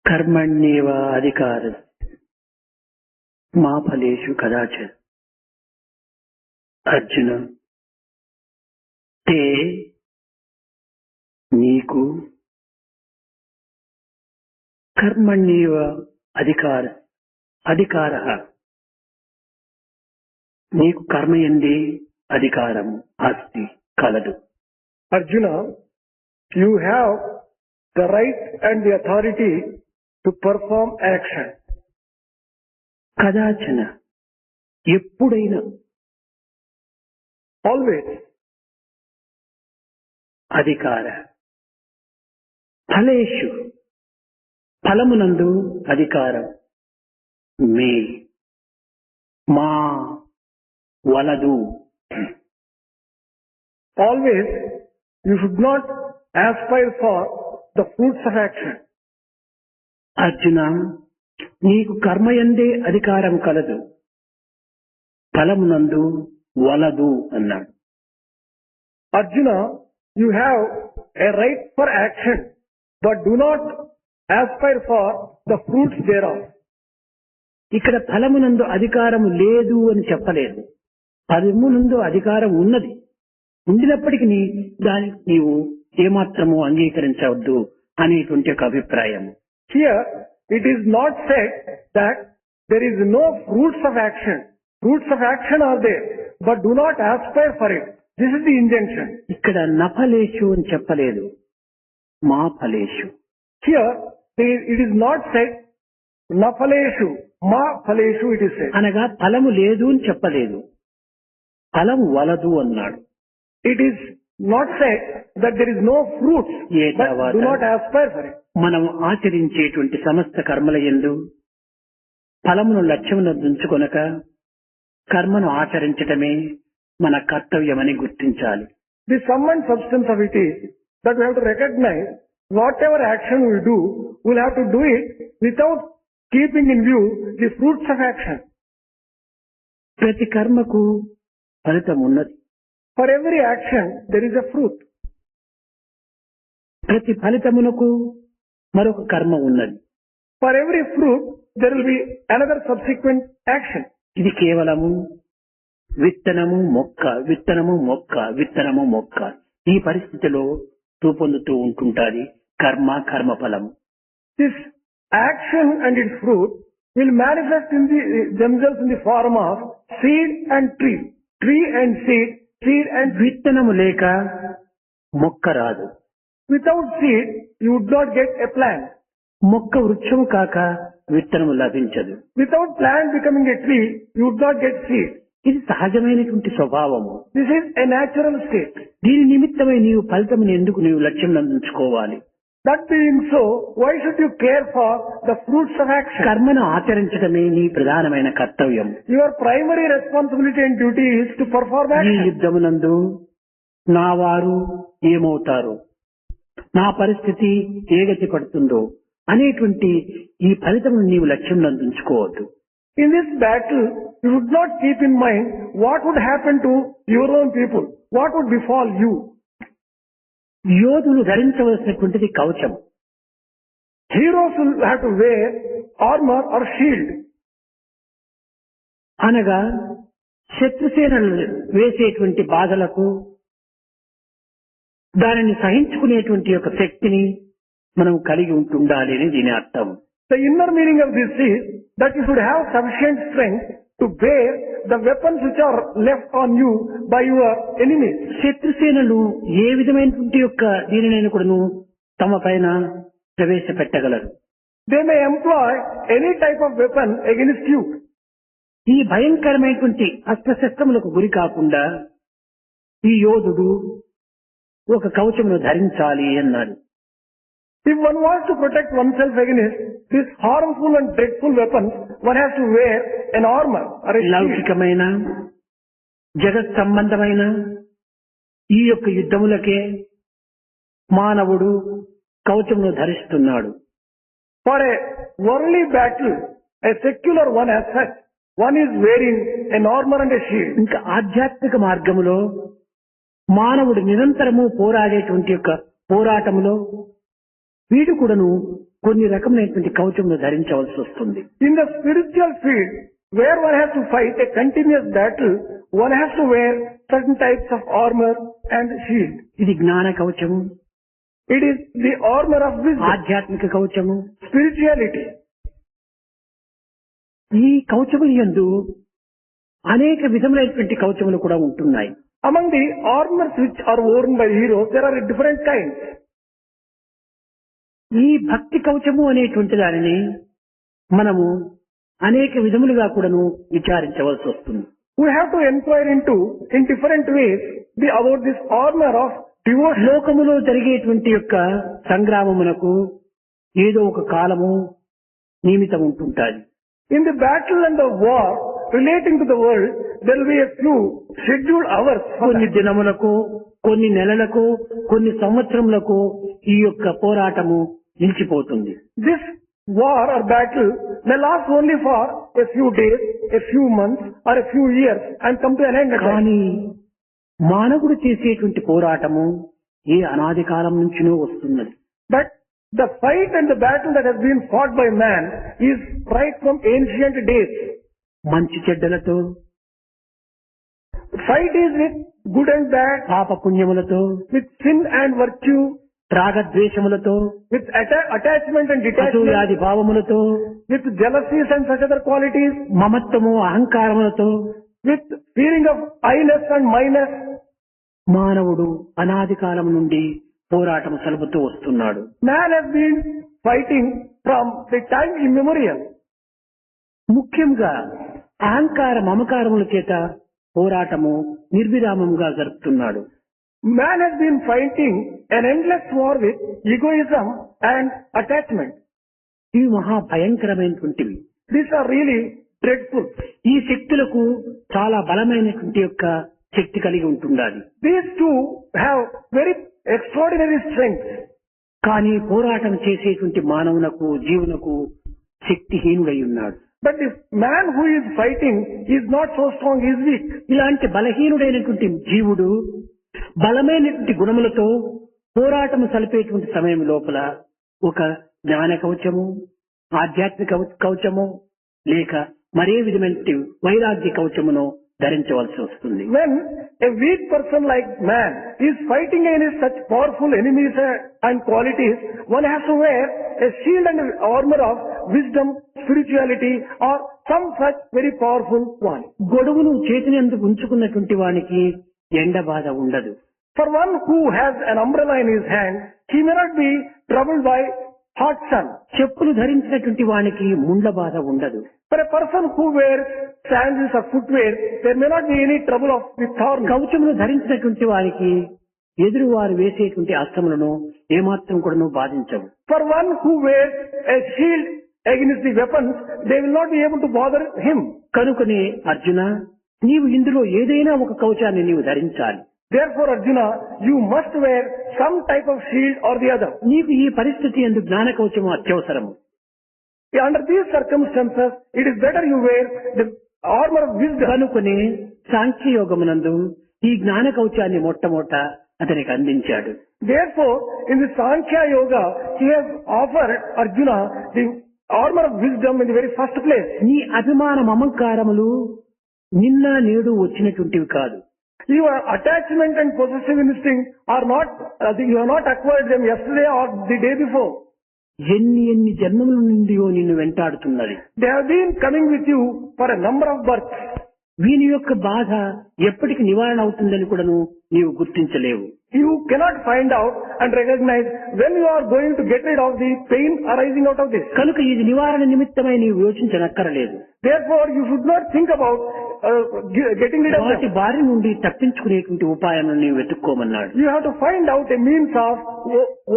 कर्मण्येव अधिकारः मा फलेषु कदाचन। अर्जुन ते నీకు కర్మణ్యేవ అధికారః నీకు కర్మయందే అధికారం అస్తి కలదు. Arjuna, you have the right and the authority to perform action. కదాచన ఎప్పుడైనా, always. అధికార ఫలేషు ఫలమునందు అధికారం మే మా వలదు. Always you should not aspire for the fruits of action. Arjuna నీకు కర్మయందే అధికారం కలదు, ఫలమునందు వలదు అన్నాడు. Arjuna, you have a right for action, but do not aspire for the fruits thereof. ఇక్కడ ఫలమునందు అధికారం లేదు అని చెప్పలేదు. ఫలమునందు అధికారం ఉన్నది. ఉండినప్పటికీ దానికి నీవు ఏమాత్రము అంగీకరించవద్దు అనేటువంటి ఒక అభిప్రాయం. Here it is not said that there is no fruits of action. Fruits of action are there, but do not aspire for it. This is the injunction. ఇక్కడ నఫలేషు అని చెప్పలేదు, మా ఫలేషు. Here it is not said nafaleshu, ma faleshu it is said. అనగా ఫలము లేదు అని చెప్పలేదు, ఫలము వలదు అన్నాడు. It is not said that there is no fruits, but do not aspire for it. మనం ఆచరించేటువంటి సమస్త కర్మల యందు ఫలమును లక్ష్యమును ఉంచుకొనక కర్మను ఆచరించటమే మన కర్తవ్యమని గుర్తించాలి. The sum and substance of it is that we have to recognize whatever action we do, we'll have to do it without keeping in view the fruits of action. ప్రతి కర్మకు ఫలితం ఉన్నది. For every action there is a fruit. ప్రతి ఫలితమునకు మరొక కర్మ ఉన్నది. For every fruit there will be another subsequent action. ఇది కేవలము విత్తనము మొక్క, విత్తనము మొక్క, విత్తనము మొక్క, ఈ పరిస్థితిలో రూపొందుతూ ఉంటుంటాది కర్మ ఫలము. This action and its fruit will manifest in themselves in the form of seed and tree, tree and seed, seed and విత్తనము లేక మొక్క రాదు. Without seed you would not get a plant. మొక్క వృక్షము కాక విత్తనము లభించదు. Without plant becoming a tree you would not get seed. ఇది సహజమైనటువంటి స్వభావము. This is a natural state. దీని నిమిత్తమై నీవు ఫలితమును ఎందుకు నీవు లక్ష్యం అందించుకోవాలి? That being so, why should you care for the fruits of action? కర్మను ఆచరించడమే నీ ప్రధానమైన కర్తవ్యం. Your primary responsibility and duty is to perform ఈ action. యుద్ధమునందు నా వారు ఏమవుతారు, నా పరిస్థితి ఏ గతి పడుతుందో అనేటువంటి ఈ ఫలితమును నీవు లక్ష్యం అందించుకోవద్దు. In this battle, you should not keep in mind what would happen to your own people, what would befall you. యోధులు ధరించవలసినటువంటిది కవచం. Heroes will have to wear armor or shield. అనగా శత్రుసేనలు వేసేటువంటి బాధలకు దానిని సహించుకునేటువంటి యొక్క శక్తిని మనం కలిగి ఉంటుండాలి అని దీని అర్థం. The inner meaning of this is that you should have sufficient strength to bear the weapons which are left on you by your enemies. శత్రుసేనలు ఏ విధమైనటువంటి యొక్క దీనినైనా కూడాను తమ పైన ప్రవేశపెట్టగలరు. They may employ any type of weapon against you. ఈ భయంకరమైనటువంటి అస్త్రశస్త్రములకు గురి కాకుండా ఈ యోధుడు ఒక కవచమును ధరించాలి అన్నాడు. If one wants to protect oneself against these harmful and dreadful weapons, one has to wear an armor or a shield. లౌకికమైన జగత్ సంబంధమైన ఈ యొక్క యుద్ధములకే మానవుడు కవచమును ధరిస్తున్నాడు. For a worldly battle, a secular one as such, one is wearing an armor and a shield. ఇంకా ఆధ్యాత్మిక మార్గములో మానవుడు నిరంతరము పోరాడేటువంటి యొక్క పోరాటములో వీడు కూడాను కొన్ని రకమైనటువంటి కవచములు ధరించవలసి వస్తుంది. In the spiritual field, where one has to fight a continuous battle, one has to wear certain types of armor and shield. ఇది జ్ఞాన కవచము, It is the armor of wisdom, ఆధ్యాత్మిక కవచము. spirituality. ఈ కవచముల యందు అనేక విధములైనటువంటి కవచములు కూడా ఉంటున్నాయి. Among the armors which are worn by heroes, there are different kinds. ఈ భక్తి కవచము అనేటువంటి దానిని మనము అనేక విధములుగా కూడాను విచారించవలసి వస్తుంది. We have to inquire into, in different ways, about this armor of devotion. లోకములో జరిగేటువంటి యొక్క సంగ్రామమునకు ఏదో ఒక కాలము నియమితం ఉంటుంటాది. In the battle and the war relating to the world, there will be a few scheduled hours. కొన్ని దినములకు, కొన్ని నెలలకు, కొన్ని సంవత్సరములకు ఈ యొక్క పోరాటము నిలిచిపోతుంది. This war or battle may last only for a few days, a few months or a few years and come to an end. కానీ మానవుడు చేసేటువంటి పోరాటము ఏ అనాది కాలం నుంచినో వస్తున్నది. But the fight and the battle that has been fought by man is right from ancient days. మంచి చెడ్డలతో, Fight is with good and bad, పాప పుణ్యములతో, with sin and virtue, రాగద్వేషములతో, with attachment and detachment, అసూయాది భావములతో, with jealousies and such other qualities, మమత్వము అహంకారములతో, with feeling of I-ness and my-ness. మానవుడు అనాది కాలం నుండి పోరాటం సలుపుతూ వస్తున్నాడు. Man has been fighting from the time immemorial. ముఖ్యంగా అహంకార మమకారముల చేత పోరాటము నిర్విరామంగా జరుపుతున్నాడు. Man has been fighting an endless war with egoism and attachment. ఇవి మహా భయంకరమైనటువంటివి. These are really dreadful. ఈ శక్తులకు చాలా బలమైనటువంటి యొక్క శక్తి కలిగి ఉంటుండాలి. These two have very extraordinary strength. కానీ పోరాటం చేసేటువంటి మానవునకు, జీవునకు శక్తిహీనుడై ఉన్నాడు. But this man who is fighting is not so strong, he is weak. ఇలాంటి బలహీనుడైనటువంటి జీవుడు బలమైనటువంటి గుణములతో పోరాటము సలిపేటువంటి సమయం లోపల ఒక జ్ఞాన కవచము, ఆధ్యాత్మిక కవచము లేక మరే విధమైన వైరాగ్య కవచమును ధరించవలసి వస్తుంది. When a weak person like man is fighting against such powerful enemies and qualities, one has to wear a shield and armor of wisdom, spirituality or some such very powerful one. గొడుగును చేతినందుకు ఉంచుకున్నటువంటి వానికి ఎండ బాధ ఉండదు. For one who has an umbrella in his hand, he may not be troubled by hot sun. చెప్పులు ధరించినటువంటి వానికి ముండ్ల బాధ ఉండదు. For a person who wears sandals or footwear, there may not be any trouble of the thorn. కవచమును ధరించినటువంటి వారికి ఎదురువారు వేసేటువంటి అస్త్రములను ఏమాత్రం కూడాను బాధించవు. For one who wears a shield against the weapons, they will not be able to bother him. కనుకనే అర్జున, నీవు ఇందులో ఏదైనా ఒక కవచాన్ని నీవు ధరించాలి. Therefore, Arjuna, you must wear some type of shield or the other. నీకు ఈ పరిస్థితి యందు జ్ఞాన కవచము అత్యవసరము. Under these circumstances, it is better you wear the armor of wisdom. కనుకనే సాంఖ్యయోగమునందు ఈ జ్ఞాన కవచాన్ని మొట్టమొదట అతనికి అందించాడు. Therefore, in the Sankhya Yoga, he has offered Arjuna the armor of wisdom in the very first place. నీ అభిమాన మమకారములు నిన్న నేడు వచ్చినటువంటివి కాదు. Your attachment and possessive instinct are not, you have not acquired them yesterday or the day before. ఎన్ని జన్మముల నుండియో నిన్ను వెంటాడుతున్నది. They have been coming with you for a number of births. వీని యొక్క బాధ ఎప్పటికి నివారణ అవుతుందని కూడాను నీవు గుర్తించలేవు. You cannot find out and recognize when you are going to get rid of the pain arising out of this. కనుక ఇది నివారణ నిమిత్తమై నీవు యోచించనక్కరలేదు. Therefore, you should not think about getting rid of వాటి them. బారి నుండి తప్పించుకునేటువంటి ఉపాయం నీవు వెతుక్కోమన్నాడు. You have to find out a means of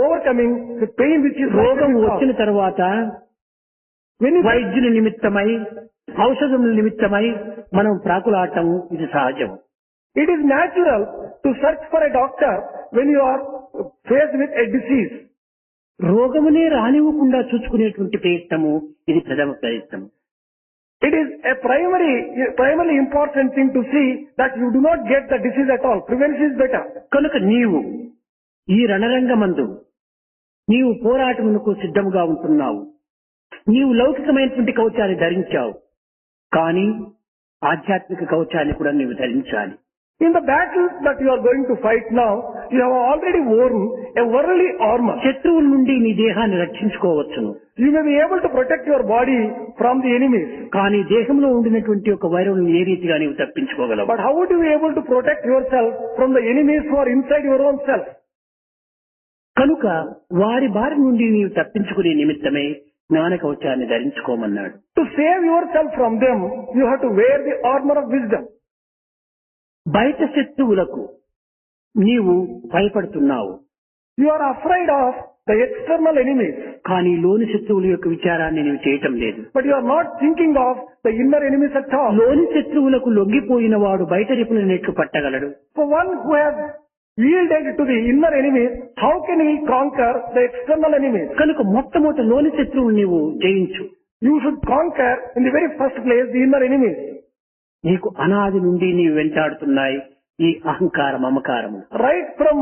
overcoming the pain which is రోగం వచ్చిన తర్వాత when you వైద్యుని నిమిత్తమై, ఔషధముల నిమిత్తమై మనం ప్రాకులాడటం ఇది సహజం. It is natural to search for a doctor when you are faced with a disease. రోగమునే రానివ్వకుండా చూసుకునేటువంటి ప్రయత్నము ఇది ప్రథమ ప్రయత్నం. It is a primarily important thing to see that you do not get the disease at all. Prevention is better. కనుక నీవు ఈ రణరంగమందు నీవు పోరాటమునకు సిద్ధముగా ఉంటున్నావు. నీవు లౌకికమైనటువంటి కవచాన్ని ధరించావు, కానీ ఆధ్యాత్మిక కవచాన్ని కూడా నీవు ధరించాలి. In the battle that you are going to fight now, you have already worn a worldly armor. శత్రువుల నుండి నీ దేహాన్ని రక్షించుకోవచ్చును, You may be able to protect your body from the enemies. కానీ దేహంలో ఉండినటువంటి ఒక వైరం ఏ రీతిగా నీవు తప్పించుకోగలవు? But how would you be able to protect yourself from the enemies who are inside your own self? కనుక వారి బారి నుండి నీవు తప్పించుకునే నిమిత్తమే జ్ఞాన కవచాన్ని ధరించుకోమన్నాడు. To save yourself from them, you have to wear the armor of wisdom. బయట శత్రువులకు నీవు భయపడుతున్నావు, You are afraid of the external enemies, కానీ లోని శత్రువుల యొక్క విచారాన్ని నీవు చేయటం లేదు. but you are not thinking of the inner enemies at all. లోని శత్రువులకు లొంగిపోయిన వాడు బయట రిపుల నెట్లు పట్టగలడు. For one who has yielded to the inner enemies, how can he conquer the external enemies? కనుక మొట్టమొదటి లోని శత్రువులు నీవు జయించు. You should conquer in the very first place the inner enemies. నీకు అనాది నుండి నీవు వెంటాడుతున్నాయి ఈ అహంకార మమకారము. Right from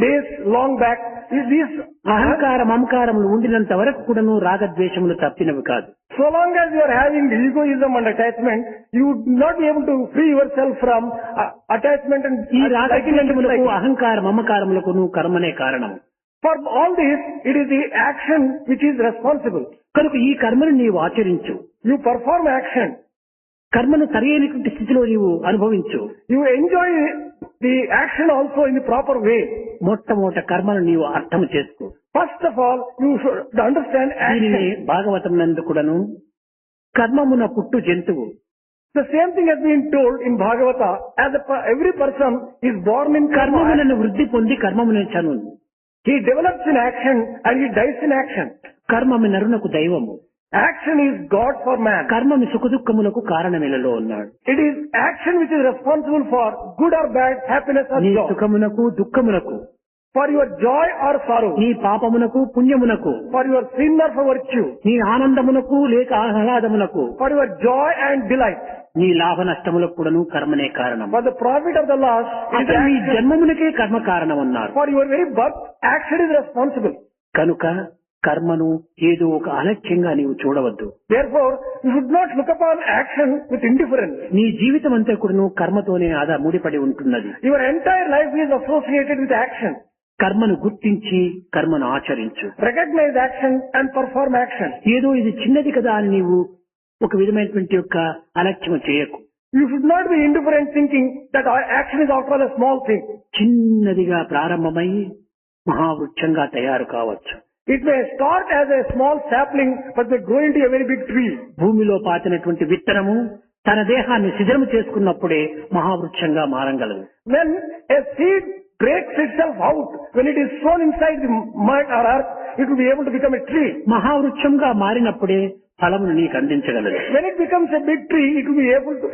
days long back, these అహంకార మమకారములు ఉండినంత వరకు కూడాను రాగద్వేషములు తప్పినవి కాదు. so long as you are having egoism and attachment, you would not be able to free yourself from attachment and ఈ రాగద్వేషములకు అహంకార మమకారములకు కర్మనే కారణము. For all this, it is the action which is responsible. కనుక ఈ కర్మను నీవు ఆచరించు. You perform action. కర్మను సరైనటువంటి స్థితిలో నీవు అనుభవించు. You enjoy the action also in the proper way. మొట్టమొదట కర్మను నీవు అర్థం చేసుకో. First of all, you should understand దీనిని action. భాగవతం నందు కూడాను కర్మమున పుట్టు జంతువు, The same thing has been told in Bhagavata, as every person is born in karma. కర్మములను వృద్ధి పొంది కర్మమును చను. He develops in action and he dies in action. కర్మము నరునకు దైవము. Action is God for man. కర్మము సుఖదుఖములకు కారణమిలలో ఉన్నాడు. It is action which is responsible for good or bad, happiness or నీ joy. సుఖమునకు దుఃఖమునకు, For your joy or sorrow. నీ పాపమునకు పుణ్యమునకు, For your sin or for virtue. నీ ఆనందమునకు లేక ఆహ్లాదమునకు, For your joy and delight. నీ లాభ నష్టములకు కూడాను కర్మనే కారణం. For the profit of the loss, it is అసలు నీ action. జన్మమునకే కర్మ కారణం అన్నారు. For your very birth, action is responsible. కనుక కర్మను ఏదో ఒక అలక్ష్యంగా నీవు చూడవద్దు. Therefore, you should not look upon action with indifference. నీ జీవితం అంతా కూడాను కర్మతోనే ముడిపడి ఉంటున్నది. Your entire life is associated with action. కర్మను గుర్తించి కర్మను ఆచరించు. Recognize action and perform action. ఏదో ఇది చిన్నది కదా అని నీవు ఒక విధమైనటువంటి యొక్క అలక్ష్యం చేయకు. You should not be indifferent thinking that our action is after all a small thing. చిన్నదిగా ప్రారంభమై మహావృక్షంగా తయారు కావచ్చు. It may start as a small sapling but may grow into a very big tree. భూమిలో పాతినటువంటి విత్తనము తన దేహాన్ని శిథిలము చేసుకున్నప్పుడే మహావృక్షంగా మారగలదు. When a seed breaks itself out, when it is sown inside the mud or earth, it will be able to become a tree. మహావృక్షంగా మారినప్పుడే ఫలమును నీకు అందించగలదు. When it becomes a big tree, it will be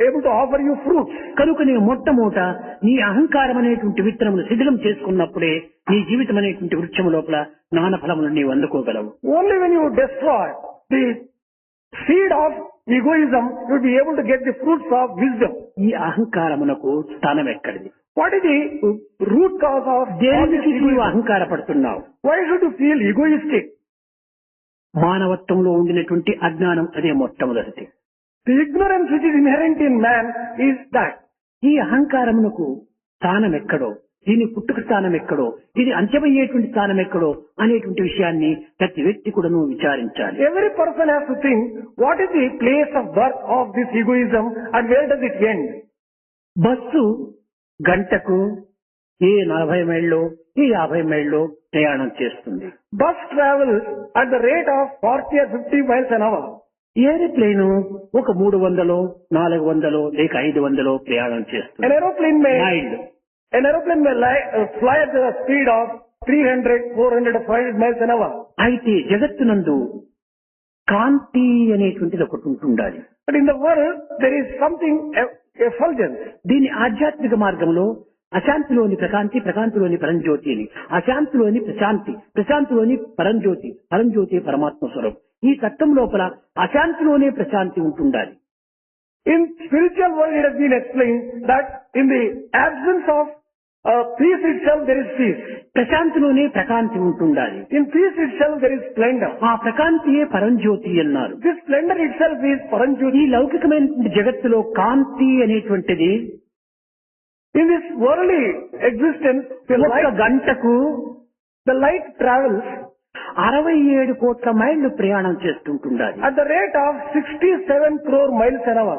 able to offer you fruits. కనుక నీవు మొట్టమొదట నీ అహంకారం అనేటువంటి విత్తనమును శిథిలం చేసుకున్నప్పుడే నీ జీవితం అనేటువంటి వృక్షము లోపల జ్ఞాన ఫలమును నీవు అందుకోగలవు. Only when you destroy the seed of egoism, you will be able to get the fruits of wisdom. ఈ అహంకారమునకు స్థానం ఎక్కడిది? What is the root cause of all దేనిని this చూసి నీవు egoism? అహంకారపడుతున్నావు? Why should you feel egoistic? మానవత్వంలో ఉండినటువంటి అజ్ఞానం అదే మొట్టమొదటిది. The ignorance which is inherent in man is that. ఈ అహంకారమునకు స్థానం ఎక్కడో, దీని పుట్టుక స్థానం ఎక్కడో, ఇది అంత్యమయ్యేటువంటి స్థానం ఎక్కడో అనేటువంటి విషయాన్ని ప్రతి వ్యక్తి కూడాను విచారించాలి. Every person has to think, what is the place of birth of this egoism and where does it end? Bus గంటకు ఏ 40 మైళ్ళలో ఏ 50 మైళ్ళలో ప్రయాణం చేస్తుంది. Bus travels at the rate of 40 or 50 miles an hour. Aeroplane ఒక 300 400 లేక 500 ప్రయాణం చేస్తుంది. An aeroplane may fly at the speed of 300, 400 or 500 miles an hour. అయితే జగత్తునందు కాంతి అనేటువంటిది ఒకటి ఉంటుండాలి. But in the world, there is something, effulgence. దీని ఆధ్యాత్మిక మార్గంలో అశాంతిలోని ప్రకాంతి, ప్రకాంతిలోని పరంజ్యోతి అని, అశాంతిలోని ప్రశాంతి, ప్రశాంతిలోని పరంజ్యోతి, పరంజ్యోతి పరమాత్మ స్వరూపం. ఈ తత్వం లోపల అశాంతిలోనే ప్రశాంతి ఉంటుండాలి. In spiritual world, it has been explained that in the absence of Peace itself there is peace. ప్రశాంతిలోనే ప్రకాంతి ఉంటుండాలి. In peace itself there is splendor. ఆ ప్రకాంతియే పరంజ్యోతి అన్నారు. This splendor itself is ఈ Paranjyoti. లౌకికమైన జగత్తులో కాంతి అనేటువంటిది In this worldly existence, ఒక్క గంటకు the light travels 67 కోట్ల మైళ్ళు ప్రయాణం చేస్తుంటుండాలి. at the rate of 67 crore miles an hour.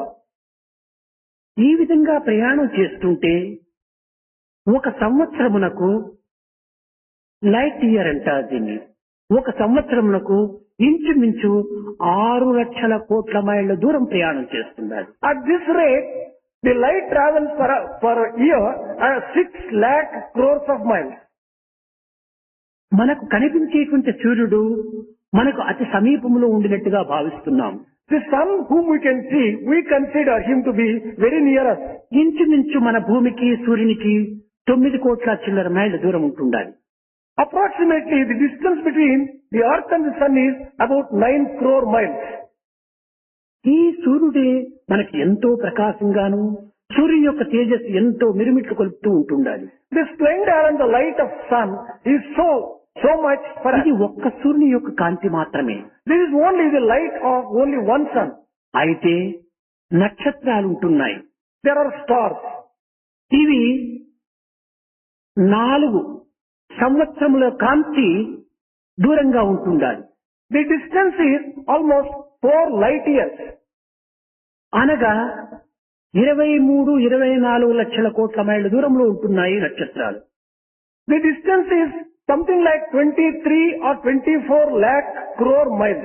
ఈ విధంగా ప్రయాణం చేస్తుంటే ఒక సంవత్సరమునకు లైట్ ఇయర్ అంటారు దీన్ని. ఒక సంవత్సరమునకు ఇంచుమించు 6 లక్షల కోట్ల మైళ్ళ దూరం ప్రయాణం చేస్తున్నారు. At this rate, the light travels per year 6 lakh crores of miles. మనకు కనిపించేటువంటి సూర్యుడు మనకు అతి సమీపంలో ఉండినట్టుగా భావిస్తున్నాం. The sun whom we can see, we consider him to be very near us. ఇంచుమించు మన భూమికి సూర్యునికి 9 కోట్ల చిల్లర మైళ్ళ దూరం ఉంటుండాలి. Approximately, the distance between the earth and the sun is about 9 crore miles. ఈ సూర్యుడే మనకి ఎంతో ప్రకాశంగాను సూర్యుని యొక్క తేజస్సు ఎంతో మిరుమిట్లు కొలుపుతూ ఉంటుండాలి. The splendor and the light of sun is so much for us. ఇది ఒక్క సూర్యుని యొక్క కాంతి మాత్రమే. This is only the light of only one sun. అయితే నక్షత్రాలు ఉంటున్నాయి. There are stars. ఇవి 4 సంవత్సరముల కాంతి దూరంగా ఉంటుండాలి. The distance is almost 4 light years. అనగా 23-24 లక్షల కోట్ల మైళ్ళ దూరంలో ఉంటున్నాయి నక్షత్రాలు. The distance is something like 23 or 24 lakh crore miles.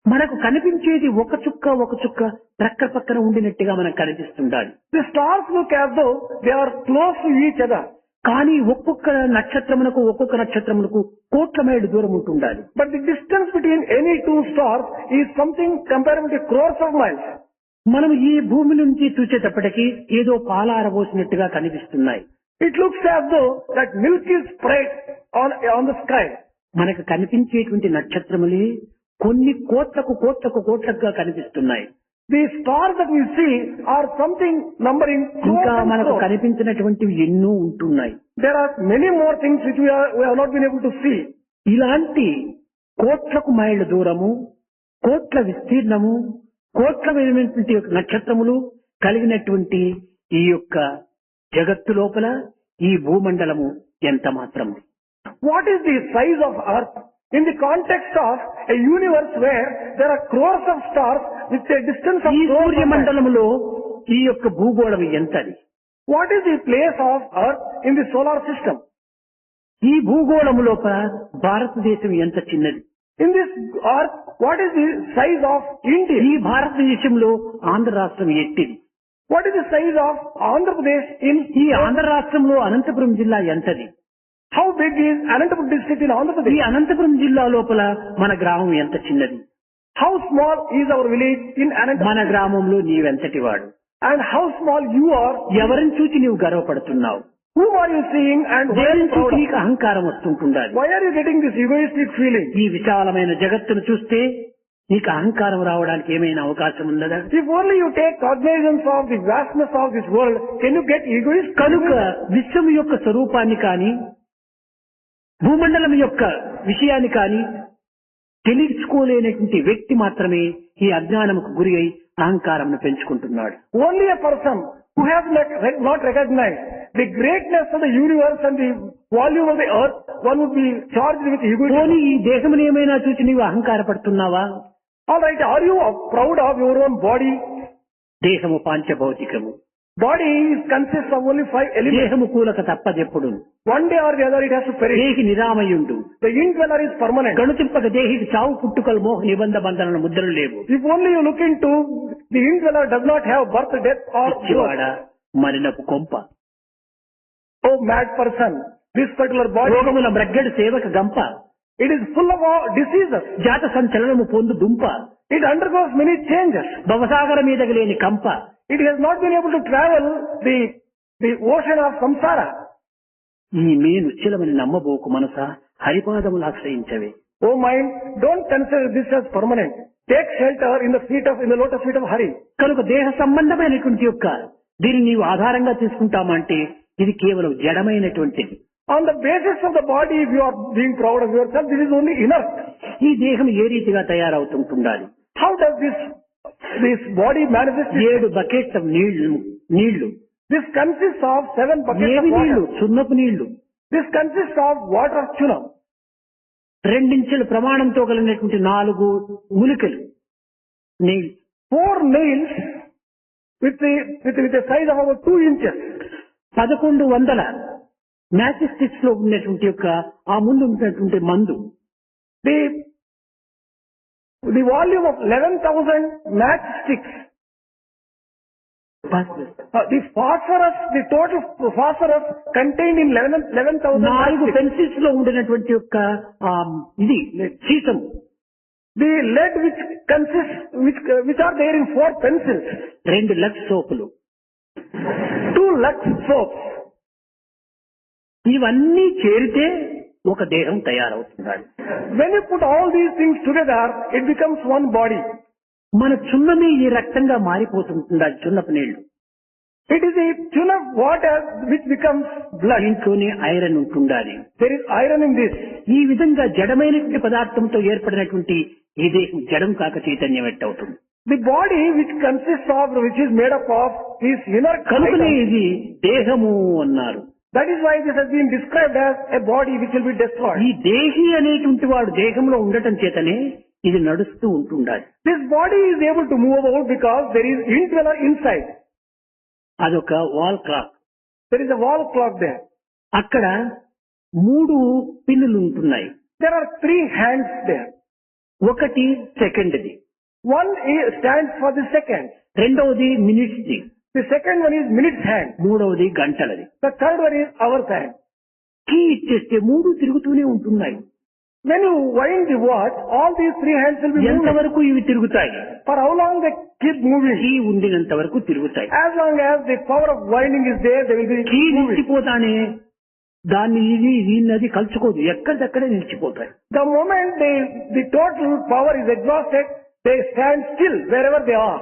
మనకు కనిపించేది ఒక చుక్క ప్రక్క పక్కన ఉండినట్టుగా మనకు కనిపిస్తుండాలి. The stars look as though they are close to each other. కానీ ఒక్కొక్క నక్షత్రమునకు కోట్ల మైళ్ళు దూరం ఉంటుండాలి. But the distance between any two stars is something comparable to crores of miles. మనం ఈ భూమి నుంచి చూసేటప్పటికీ ఏదో పాలారబోసినట్టుగా కనిపిస్తున్నాయి. It looks as though that milk is spread on the sky. మనకు కనిపించేటువంటి నక్షత్రములే కొన్ని కోట్లకుగా కనిపిస్తున్నాయి. The stars that we see are something numbering crores ఇంకా and మనకు crores. కనిపించినటువంటివి ఎన్నో ఉంటున్నాయి. There are many more things which we have not been able to see. ఇలాంటి కోట్లకు మైళ్ళ దూరము, కోట్ల విస్తీర్ణము, కోట్లమైనటువంటి నక్షత్రములు కలిగినటువంటి ఈ యొక్క జగత్తు లోపల ఈ భూమండలము ఎంత మాత్రము. What is the size of Earth in the context of a universe where there are crores of stars with a distance of ఈ crores of miles? సూర్యమండలములో ఈ యొక్క భూగోళం ఎంతది? What is the place of Earth in the solar system? ఈ భూగోళము లోపల భారతదేశం ఎంత చిన్నది? In this Earth, what is the size of India? ఈ భారతదేశంలో ఆంధ్ర రాష్ట్రం ఎట్టిది? What is the size of Andhra Pradesh in ఈ ఆంధ్ర రాష్ట్రంలో అనంతపురం జిల్లా ఎంతది? How big is Anantapur district in Andhra ఈ Pradesh? అనంతపురం జిల్లా లోపల మన గ్రామం ఎంత చిన్నది? How small is our village in మన Anantapur? గ్రామంలో నీవెంతటి వాడు? And how small you are? ఎవరిని చూచి నీవు గర్వపడుతున్నావు? Whom are you seeing and why are దేనిని you proud చూసి of? నీకు అహంకారం వస్తుంటుండాలి. Why are you getting this egoistic feeling? ఈ విశాలమైన జగత్తును చూస్తే నీకు అహంకారం రావడానికి ఏమైనా అవకాశం ఉన్నదా? If only you take cognizance of the vastness of this world, can you get egoist? కనుక విశ్వం యొక్క స్వరూపాన్ని కాని భూమండలం యొక్క విషయాన్ని కాని తెలుసుకోలేనటువంటి వ్యక్తి మాత్రమే ఈ అజ్ఞానముకు గురి అయి అహంకారంను పెంచుకుంటున్నాడు. Only a person who has not recognized the greatness of the universe and the volume of the earth, one would be charged with egoism. పోనీ ఈ దేహమును ఏమైనా చూసి నీవు అహంకారపడుతున్నావా? Alright, are you proud of your own body? దేహము పాంచభౌతికము. Body consists of only 5 elements. దేహము కూలక తప్పదెప్పుడు. One day or the other it has to perish. దేహి నిరామయుండు. The indweller is permanent. గణుతింపక దేహికి చావు పుట్టుకలు మోహ నిబంధ బంధనల ముద్రలు లేవు. If only you look into, the indweller does not have birth, death or పిచ్చివాడ growth. మరినపు కొంప. Oh mad person, this particular body, రోగముల బ్రగ్గడి సేవక గంప. it is full of all diseases. జాత సంచలనము పొందు దుంప. It undergoes many changes. భవసాగర మీదకి లేని కంప. It has not been able to travel the ocean of samsara. ఈ మే నుచ్చలమని నమ్మబోకు మనస హరిపాదములు ఆశ్రయించవే. Oh mind, don't consider this as permanent. Take shelter in the lotus feet of Hari. కనుక దేహ సంబంధమైనటువంటి యొక్క దీన్ని నీవు ఆధారంగా తీసుకుంటామంటే ఇది కేవలం జడమైనటువంటిది. On the basis of the body, if you are being proud of yourself, this is only inert. ఈ దేహం ఏ రీతిగా తయారవుతుంటుండాలి? How does this body manifest itself? 7 buckets నీళ్లు. This consists of 7 buckets of ఏవి నీళ్లు? water. సున్నపు నీళ్లు. This consists of water of chunam. 2 ఇంచుల ప్రమాణంతో కలిగినటువంటి 4 ములికలు నీళ్లు. 4 nails with the size of about 2 inches. 1100 match sticks లో ఉన్నటువంటి యొక్క ఆ ముందు ఉన్నటువంటి మందు. The volume of 11,000 matchsticks. The phosphorus, the total phosphorus contained in 11,000 4 matchsticks. Pencils లో ఉండినటువంటి యొక్క ఇది sesame. The lead which consists, which are there in 4 pencils. 2 Lux సోపులు. 2 Lux soaps. ఇవన్నీ చేరితే ఒక దేహం తయారవుతుంది. When you put all these things together, it becomes one body. మన చున్నమే ఈ రక్తంగా మారిపోతుంటుంది. అది చున్నపు నీళ్లు. It is a chunam water which becomes blood. దీంట్లోనే ఐరన్ ఉంటుండాలి. There is iron in this. ఈ విధంగా జడమైనటువంటి పదార్థంతో ఏర్పడినటువంటి ఈ దేహం జడం కాక చైతన్యం అవుతుంది. The body which consists of, which is made up of, is inert కనుకనే item. ఇది దేహము అన్నారు. That is why this has been described as a body which will be destroyed. ఈ దేహి అనేటువంటి వాడు దేహంలో ఉండటం చేతనే ఇది నడుస్తూ ఉంటుండాలి. This body is able to move about because there is indweller inside. అదొక wall clock. There is a wall clock there. అక్కడ 3 పిన్నులు ఉంటున్నాయి. There are 3 hands there. ఒకటి సెకండ్ది. One stands for the seconds. రెండవది మినిట్స్ది. The second one is minutes hand. మూడవది గంటలది. The third one is hours hand. Key ఇచ్చేస్తే 3 తిరుగుతూనే ఉంటున్నాయి. When you wind the watch, all these 3 hands will be moving. ఎంతవరకు ఇవి తిరుగుతాయి? For how long they keep moving? Key ఉండినంత వరకు తిరుగుతాయి. As long as the power of winding is there, they will be key moving. నిలిచిపోతానే దాన్ని దీన్నది కలుసుకోదు. ఎక్కడిదక్కడే నిలిచిపోతాయి. The moment the total power is exhausted, they stand still wherever they are.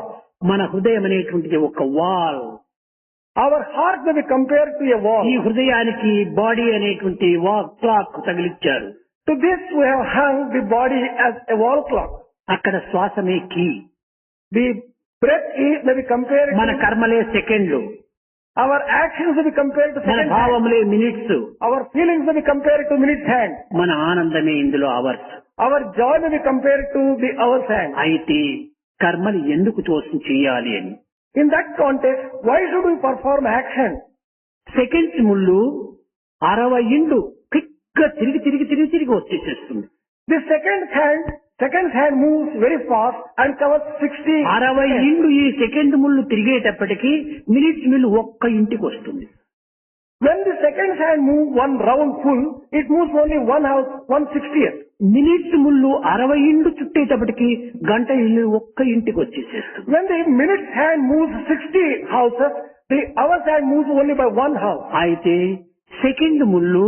మన హృదయం అనేటువంటిది ఒక wall. Our heart may be compared to a wall. ఈ హృదయానికి body అనేటువంటి clock తగిలిచ్చారు. To this we have hung the body as a wall clock. అక్కడ శ్వాసమే key. The breath may be compared మన to, కర్మలే సెకండ్లు. our actions may be compared to మన seconds. భావములే minutes. Our feelings may be compared to minutes hand. మన ఆనందమే ఇందులో hours. Our joy may be compared to the hours hand. అయితే కర్మలు ఎందుకు చేయాలి అని. In that context, why should we perform action? Seconds ముళ్ళు 60 ఇండ్లు క్విక్ గా తిరిగి వచ్చేసేస్తుంది. The second hand moves very fast and covers 60. 60 ఇండ్లు ఈ సెకండ్ ముళ్ళు తిరిగేటప్పటికి మినిట్స్ మిల్లు ఒక్క ఇంటికి వస్తుంది. When the second hand moves one round full, it moves only one house, 1/60th. Minutes ముళ్ళు 60 ఇండ్లు చుట్టేటప్పటికి గంట ఇల్లు ఒక్క ఇంటికి వచ్చేసేస్తుంది. When the minutes hand moves 60 houses, the hours hand moves only by one house. అయితే సెకండ్ ముళ్ళు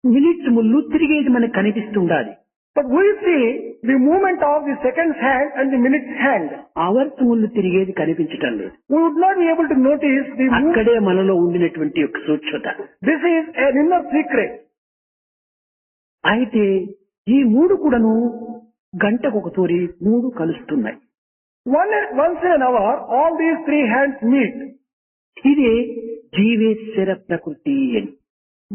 మినిట్స్ ముళ్ళు తిరిగేది మనకు కనిపిస్తుండాలి. But we see the movement of the second hand and the minutes hand. Hours ముళ్ళు తిరిగేది కనిపించటం లేదు. We would not be able to notice the movement. అక్కడే మనలో ఉండినటువంటి యొక్క సూక్ష్మత. This is an inner secret. అయితే ఈ 3 కూడాను గంటకు ఒక తూరి 3 కలుస్తున్నాయి. Once in an hour, all these 3 hands meet. ఇదే జీవేశ్వర ప్రకృతి అని.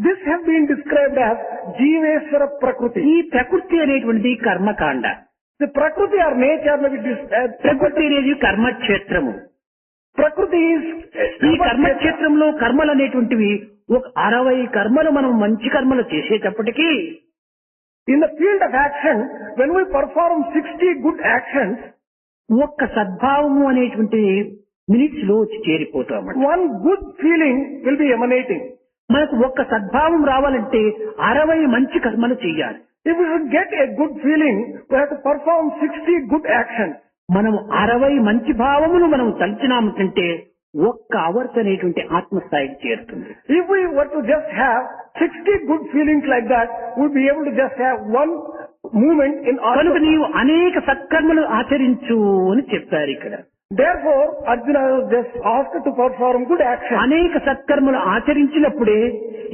This has been described as Jiveswara Prakriti. ఈ ప్రకృతి అనేటువంటిది కర్మకాండ. The Prakriti or nature may be ప్రకృతి అనేది కర్మక్షేత్రము. Prakriti is ఈ కర్మక్షేత్రంలో కర్మలు అనేటువంటివి ఒక 60 కర్మలు మనం మంచి కర్మలు చేసేటప్పటికీ in the field of action, when we perform 60 good actions, ఒక్క సద్భావము అనేటువంటి మినిట్స్ లో వచ్చి చేరిపోతాం. one good feeling will be emanating. మనకు ఒక్క సద్భావం రావాలంటే 60 మంచి కర్మలు చేయాలి. If we should get a good feeling, we have to perform 60 good actions. మనం 60 మంచి భావములు మనం తలిచినామంటే ఒక్క అవర్స్ అనేటువంటి ఆత్మస్థాయికి చేరుతుంది. If we were to just have 60 good feelings like that, we'd be able to just have one movement in our కనుక నీవు అనేక సత్కర్మలు ఆచరించు అని చెప్పారు ఇక్కడ. Therefore, Arjuna was just asked to perform good action. అనేక సత్కర్మలు ఆచరించినప్పుడే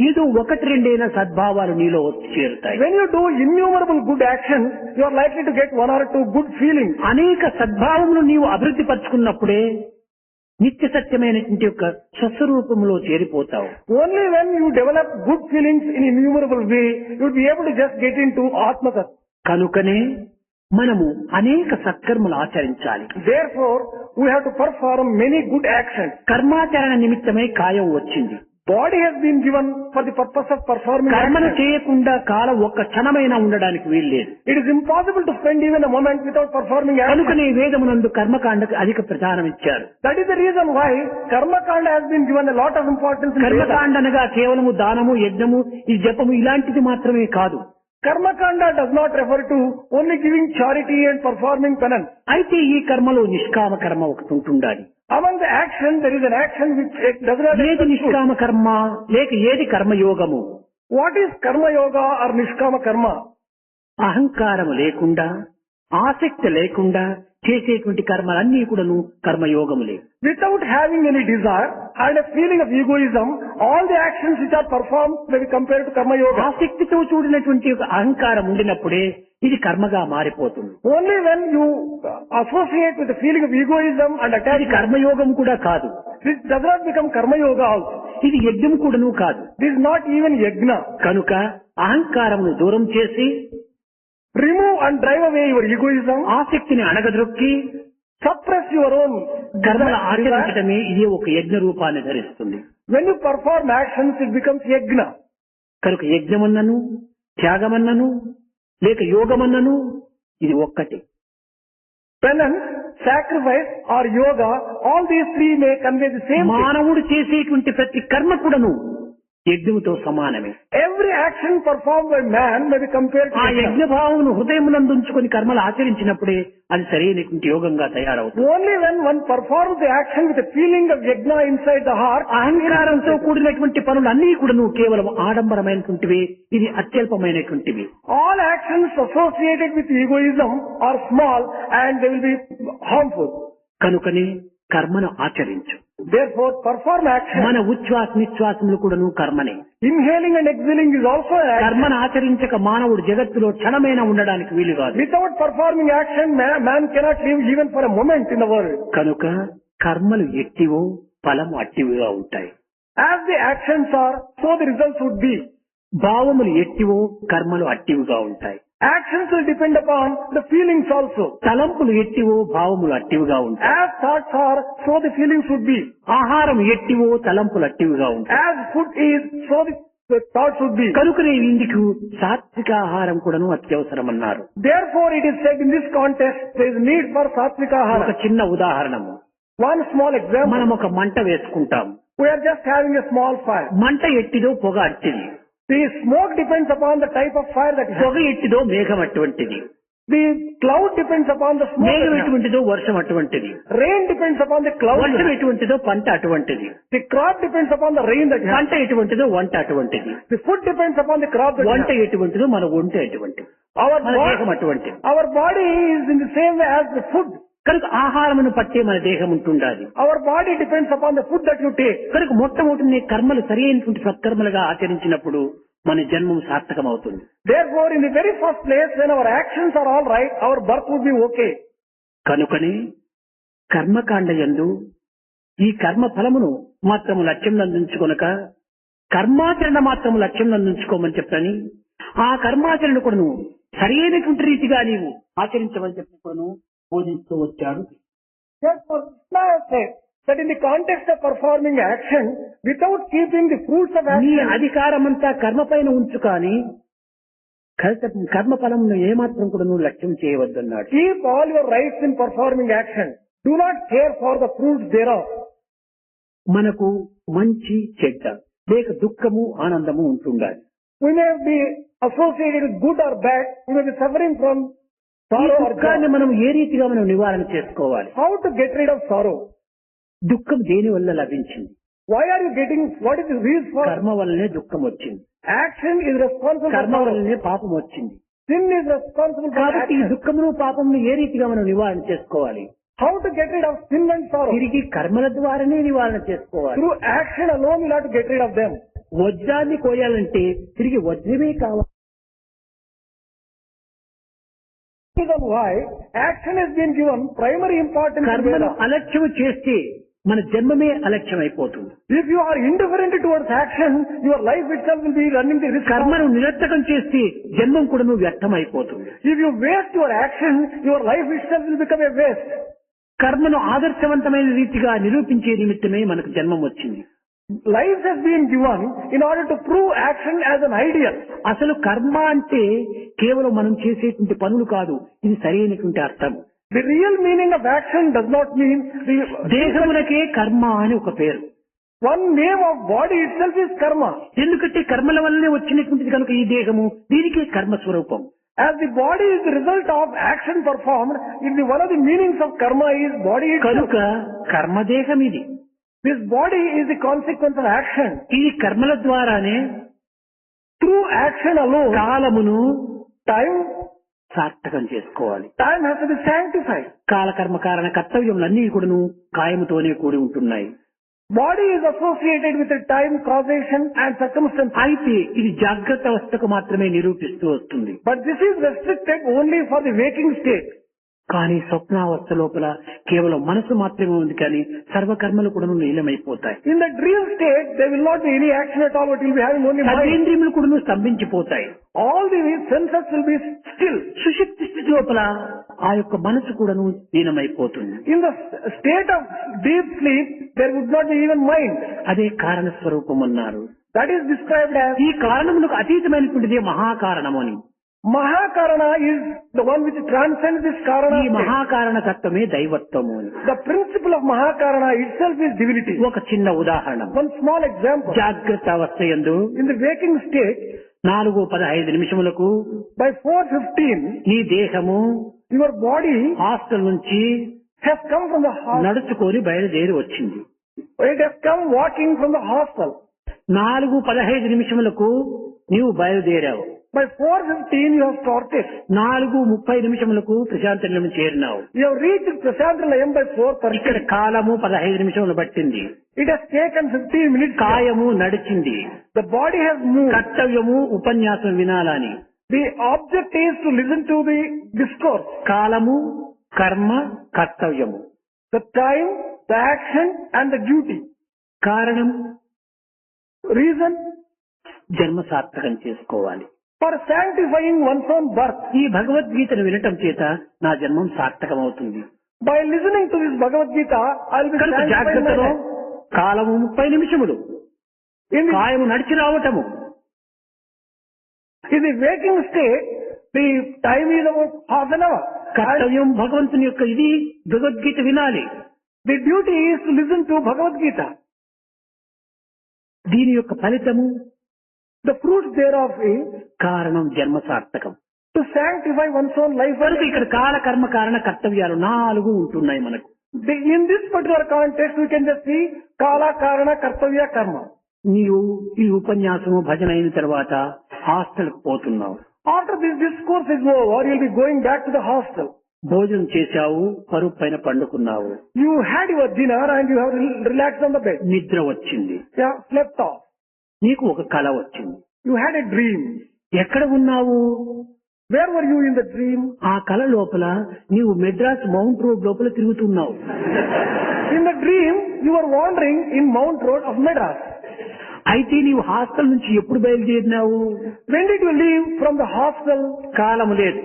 ఏదో ఒకటి రెండైన సద్భావాలు నీలో వచ్చి చేరుతాయి. When you do innumerable good actions, you are likely to get one or two good feelings. అనేక సద్భావములు నీవు అభివృద్ధి పరుచుకున్నప్పుడే నిత్య సత్యమైనటువంటి యొక్క స్వస్వరూపంలో చేరిపోతావు. Only when you develop good feelings in innumerable way, you will be able to just get into Atma Tattva. కనుకనే మనము అనేక సత్కర్మలు ఆచరించాలి. Therefore, we have to perform many good actions. కర్మాచరణ నిమిత్తమై కాయం వచ్చింది. Body has been given for the purpose of performing కర్మను actions. చేయకుండా కాలం ఒక్క క్షణమైనా ఉండడానికి వీల్లేదు. It is impossible to spend even a moment without performing actions. కనుకనే వేదమునందు కర్మకాండకు అధిక ప్రధానం ఇచ్చారు. That is the reason why Karma Kanda has been given a lot of importance in Vedas. కర్మకాండ అనగా కేవలము దానము, యజ్ఞము, ఈ జపము ఇలాంటిది మాత్రమే కాదు. Karma Kanda does not refer to only giving charity and performing penance. అయితే ఈ కర్మలో నిష్కామ కర్మ ఒకటి ఉంటుండాలి. Among the actions, there is an action which does not ఏది refer to. నిష్కామ కర్మ లేక ఏది కర్మయోగము? What is Karma Yoga or Nishkama Karma? అహంకారము లేకుండా, ఆసక్తి లేకుండా చేసేటువంటి కర్మలన్నీ కూడాను కర్మయోగములే. Without having any desire and a feeling of egoism, all the actions which are performed may be compared to Karma Yoga. ఆసక్తితో చూడినటువంటి ఒక అహంకారం ఉండినప్పుడే ఇది కర్మగా మారిపోతుంది. Only when you associate with the feeling of egoism and ఇది attachment, కర్మయోగం కూడా కాదు. this does not become Karma Yoga also. ఇది యజ్ఞం కూడాను కాదు. This is not even yajna. కనుక అహంకారమును దూరం చేసి, Remove and drive away your egoism. ఆసక్తిని అణగద్రొక్కి Suppress your own కర్మలు desire. ఆచరించడమే ఇది ఒక యజ్ఞ రూపాన్ని ధరిస్తుంది. When you perform actions, it becomes yajna. కనుక యజ్ఞమన్నను, త్యాగమన్నను, లేక యోగమన్నను ఇది ఒక్కటి. Penance, sacrifice or yoga, all these three may convey the same thing. మానవుడు చేసేటువంటి ప్రతి కర్మ కూడాను యజ్ఞముతో సమానమే. Every action performed by man may be compared to ఆ yajna. యజ్ఞ భావమును హృదయమునందుంచుకొని కర్మలు ఆచరించినప్పుడే అది సరైనటువంటి యోగంగా తయారవుతుంది. Only when one performs the action with a feeling of yajna inside the heart, అహంకారంతో కూడినటువంటి పనులన్నీ కూడాను కేవలం ఆడంబరమైనటువంటివి, ఇది అత్యల్పమైనటువంటివి. all actions associated with egoism are small and they will be harmful. కనుకనే కర్మను ఆచరించు. Therefore, perform action. మన ఉచ్ఛ్వాస నిశ్వాసములు కూడాను కర్మనే. Inhaling and exhaling is also an action. కర్మను ఆచరించక మానవుడు జగత్తులో క్షణమైన ఉండడానికి వీలు కాదు. Without performing action, man cannot live even for a moment in the world. కనుక కర్మలు ఎట్టివో ఫలము అట్టివిగా ఉంటాయి. As the actions are, so the results would be. భావములు ఎట్టివో కర్మలు అట్టివిగా ఉంటాయి. Actions will depend upon the feelings also. తలంపులు ఎట్టివో భావములు అట్టివిగా ఉంటాయి. As thoughts are, so the feelings would be. ఆహారం ఎట్టివో తలంపులు అట్టివిగా ఉంటాయి. As food is, so the thoughts would be. కనుకనే ఇందుకు సాత్విక ఆహారం కూడాను అత్యవసరం అన్నారు. Therefore, it is said in this context, there is need for satvika ఒక ahara. చిన్న ఉదాహరణము. One small example. మనం ఒక మంట వేసుకుంటాం. We are just having a small fire. మంట ఎట్టిదో పొగ అట్టిది. The smoke depends upon the type of fire that you పొగ have. ఎట్టిదో మేఘం అటువంటిది. The cloud depends upon the smoke. మేఘం that you have. ఎటువంటిదో వర్షం అటువంటిది. Rain depends upon the cloud. వర్షం ఎటువంటిదో పంట అటువంటిది. The crop depends upon the rain that you have. పంట ఎటువంటిదో వంట అటువంటిది. The food depends upon the crop that you వంట have. ఎటువంటిదో మన ఒంట ఎటువంటిది. Our మన దేహం body, అటువంటిది. our body is in the same way as the food. కనుక ఆహారమును పట్టే మన దేహం ఉంటుండాలి. Our body depends upon the food that you take. కనుక మొట్టమొదటి నీ కర్మలు సరి అయినటువంటి సత్కర్మలుగా ఆచరించినప్పుడు మన జన్మం సార్థకం అవుతుంది. Therefore, in the very first place, when our actions are all right, our birth would be okay. కనుకనే కర్మకాండ యందు ఈ కర్మ ఫలమును మాత్రము లక్ష్యం నందించుకొనక కర్మాచరణ మాత్రము లక్ష్యం నందించుకోమని చెప్పని ఆ కర్మాచరణ కూడాను సరి అయినటువంటి రీతిగా నీవు ఆచరించమని చెప్పి కూడాను బోధిస్తూ వచ్చాడు. Therefore, Krishna has said that in the context of performing action, without keeping the fruits of నీ action, అధికారమంతా కర్మ పైన ఉంచు కానీ కర్మ ఫలమును ఏమాత్రం కూడా నువ్వు లక్ష్యం చేయవద్దన్నాడు. keep all your rights in performing action. Do not care for the fruits thereof. మనకు మంచి చెడ్డ లేక దుఃఖము ఆనందము ఉంటుండాలి. We may be associated with good or bad. We may be suffering from ఈ sorrow or దుఃఖాన్ని joy. మనం ఏ రీతిగా మనం నివారణ చేసుకోవాలి? How to get rid of sorrow? దుఃఖం దేని వల్ల లభించింది? Why are you getting, what is the reason for? కర్మ వల్లనే దుఃఖం వచ్చింది. Action is responsible for కర్మ sorrow. వల్లనే పాపం వచ్చింది. Sin is responsible for కాబట్టి ఈ action. దుఃఖమును పాపమును ఏ రీతిగా మనం నివారణ చేసుకోవాలి? how to get rid of sin and sorrow. తిరిగి కర్మల ద్వారానే నివారణ చేసుకోవాలి. Through action alone you'll have to get rid of them. వజ్రాన్ని కోయాలంటే తిరిగి వజ్రమే కావాలి. Reason why action has been given primary importance in కర్మను Veda. అలక్ష్యం చేస్తే మన జన్మమే అలక్ష్యం అయిపోతుంది. If you are indifferent towards action, your life itself will be running the risk. కర్మను నిరర్థకం చేస్తే జన్మం కూడా వ్యర్థం అయిపోతుంది. If you waste your action, your life itself will become a waste. కర్మను ఆదర్శవంతమైన రీతిగా నిరూపించే నిమిత్తమే మనకు జన్మం వచ్చింది. Life has been given in order to prove action as an ideal. అసలు కర్మ అంటే కేవలం మనం చేసేటువంటి పనులు కాదు, ఇది సరైనటువంటి అర్థం. The real meaning of action does not mean the దేహమునకే కర్మ అని ఒక పేరు. one name of body itself is karma. ఎందుకంటే కర్మల వల్లనే వచ్చినటువంటిది కనుక ఈ దేహము దీనికే కర్మ స్వరూపం. As the body is the result of action performed, one of the meanings of karma is body itself. కనుక కర్మదేహం ఇది. This body is the consequence of action. ఈ కర్మల ద్వారానే Through action alone, కాలమును time సార్థకం చేసుకోవాలి. has to be sanctified. కాలకర్మ కారణ కర్తవ్యములన్నీ కూడాను కాయముతోనే కూడి ఉంటున్నాయి. Body is associated with the time, causation and circumstance. అయితే ఇది జాగ్రత్త అవస్థకు మాత్రమే నిరూపిస్తూ వస్తుంది. But this is restricted only for the waking state. కానీ స్వప్నావస్థ లోపల కేవలం మనసు మాత్రమే ఉంది, కానీ సర్వకర్మలు కూడా లీలమైపోతాయి. In the dream state, there will not be any action at all, but you will be having only mind. సర్వేంద్రియములు కూడా స్తంభించిపోతాయి. All the senses will be still. సుషుప్తి స్థితి లోపల ఆ యొక్క మనసు కూడాను లీనమైపోతుంది. In the state of deep sleep, there would not be even mind. అదే కారణ స్వరూపం అన్నారు. That is described as ఈ కారణములకు అతీతమైనటువంటిదే మహాకారణము అని. Mahakarana is the one which transcends this Karana ఈ state. మహాకారణ తత్వమే దైవత్వము అని. The principle of Mahakarana itself is divinity. ఒక చిన్న ఉదాహరణ. One small example. జాగ్రత్త అవస్థ యందు In the waking state, 4:15 by 4:15, నీ దేహము your body హాస్టల్ నుంచి has come from the house. నడుచుకొని బయలుదేరి వచ్చింది. It has come walking from the hostel. 4:15 నీవు బయలుదేరావు. By 4:15, you have started. 4:30 ప్రశాంత నిలయం చేరినావు. You have reached Prashant Nilayam by 4:30. ఇక్కడ కాలము 15 నిమిషములు పట్టింది. It has taken 15 minutes. కాయము నడిచింది. The body has moved. కర్తవ్యము ఉపన్యాసం వినాలని. The object is to listen to the discourse. కాలము, కర్మ, కర్తవ్యము. The time, the action and the duty. కారణం Reason జన్మ సార్థకం చేసుకోవాలి. for sanctifying one's own birth. ఈ భగవద్గీతను వినటం చేత నా జన్మం సార్థకం అవుతుంది. By listening to this Bhagavad Gita, I'll be కనుక sanctifying my జాగ్రత్తలో life. కాలము 30 నిమిషములు, In the, కాయము నడిచి రావటము. in the waking state, the time is about half an hour. And కర్తవ్యం భగవంతుని యొక్క ఇది భగవద్గీత వినాలి. the duty is to listen to Bhagavad Gita. దీని యొక్క ఫలితము The fruits thereof is కారణం జన్మ సార్థకం. to sanctify one's own life. కనుక ఇక్కడ కాల, కర్మ, కారణ, కర్తవ్యాలు 4 ఉంటున్నాయి మనకు. In this particular context, we can just see Kala, Karana, Kartavya, Karma. నీవు ఈ ఉపన్యాసము భజన అయిన తర్వాత హాస్టల్కి పోతున్నావు. After this discourse is over, you'll be going back to the hostel. భోజనం చేశావు, పరుపు పైన పండుకున్నావు. You had your dinner and you have relaxed on the bed. నిద్ర వచ్చింది. You have slept off. నీకు ఒక కల వచ్చింది. You had a dream. ఎక్కడ ఉన్నావు? Where were you in the dream? ఆ కల లోపల నీవు మెడ్రాస్ మౌంట్ రోడ్ లోపల తిరుగుతున్నావు. In the dream, you were wandering in Mount Road of Madras. అయితే నీవు హాస్టల్ నుంచి ఎప్పుడు బయలుదేరినావు? When did you leave from the hostel? కాలము లేదు.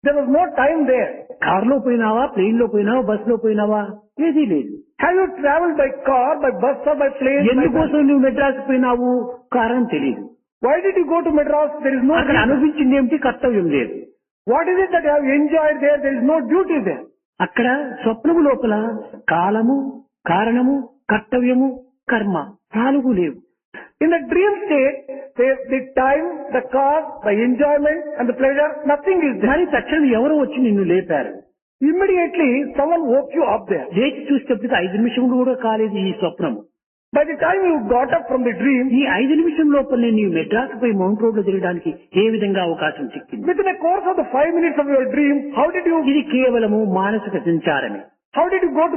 There was no time there. కారులో పోయినావా, ప్లేన్ లో పోయినావా, బస్ లో పోయినావా? ఏదీ లేదు. Have you traveled by car, by bus or by plane? by ఎందుకోసం నువ్వు మెడ్రాస్ పోయినావు? కారణం తెలియదు. Why did you go to Madras? There is no అక్కడ reason. అనుభవించింది ఏమిటి? కర్తవ్యం లేదు. What is it that you have enjoyed there? There is no duty there. అక్కడ స్వప్నము లోపల కాలము, కారణము, కర్తవ్యము, కర్మ 4 లేవు. In the dream state, the time, the cause, the enjoyment and the pleasure, nothing is there. కానీ తక్షణం ఎవరో వచ్చి నిన్ను లేపారు. Immediately, someone woke you up there. లేచి చూసేటప్పటికి 5 నిమిషములు కూడా కాలేదు ఈ స్వప్నము. By the time you got up from the dream, ఈ 5 నిమిషం లోపలనే నీవు మెడ్రాస్ పై మౌంట్ రోడ్ లో తిరగడానికి ఏ విధంగా అవకాశం చిక్కింది? within a course of the 5 minutes of your dream, how did you? ఇది కేవలము మానసిక సంచారమే. How did you go to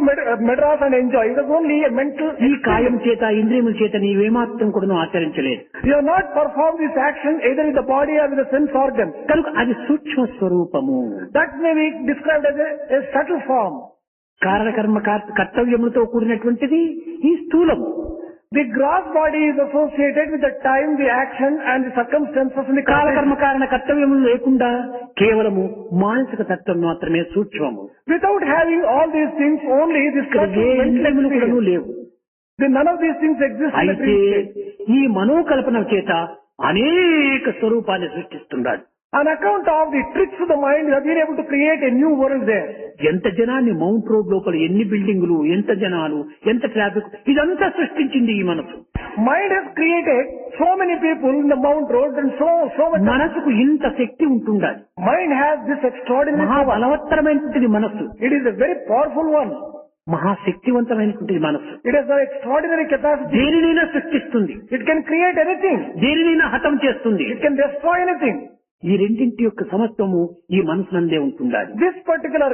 Madras and enjoy? It was only a mental. ఈ కాయం చేత ఇంద్రియముల చేత నీవేమాత్రం కూడా ఆచరించలేదు. You have not performed this action either with the body or with the sense organs. కనుక అది సూక్ష్మ స్వరూపము. That may be described as a subtle form. కారణకర్మ కర్తవ్యములతో కూడినటువంటిది ఈ స్థూలము. The gross body is associated with the time, the action and the circumstances in the కాలకర్మ కారణ కర్తవ్యములు లేకుండా కేవలము మానసిక తత్వం మాత్రమే సూక్ష్మము. Without having all these things, only this ఇక్కడ ఏ ఇంద్రియములు కూడాను లేవు. None of these things exist in the అయితే dream state. ఈ మనోకల్పన చేత అనేక స్వరూపాన్ని సృష్టిస్తున్నాడు. On account of the tricks of the mind, you have been able to create a new world there. ఎంత జనాన్ని మౌంట్ రోడ్ లోపల ఎన్ని బిల్డింగులు, ఎంత జనాలు, ఎంత ట్రాఫిక్, ఇదంతా సృష్టించింది ఈ మనసు. Mind has created so many people in the mount roads and so much. మనసుకు ఇంత శక్తి ఉంటుండాలి. Mind has this extraordinary power. మహాబలవత్తరమైనటువంటి మనస్సు, It is a very powerful one. మహాశక్తివంతమైనటువంటి మనస్సు It has an extraordinary capacity. దేనినైనా సృష్టిస్తుంది, It can create anything. దేనినైనా హతం చేస్తుంది. It can destroy anything. ఈ రెండింటి యొక్క సమత్వము ఈ మనసునందే ఉంటుండాలి. This particular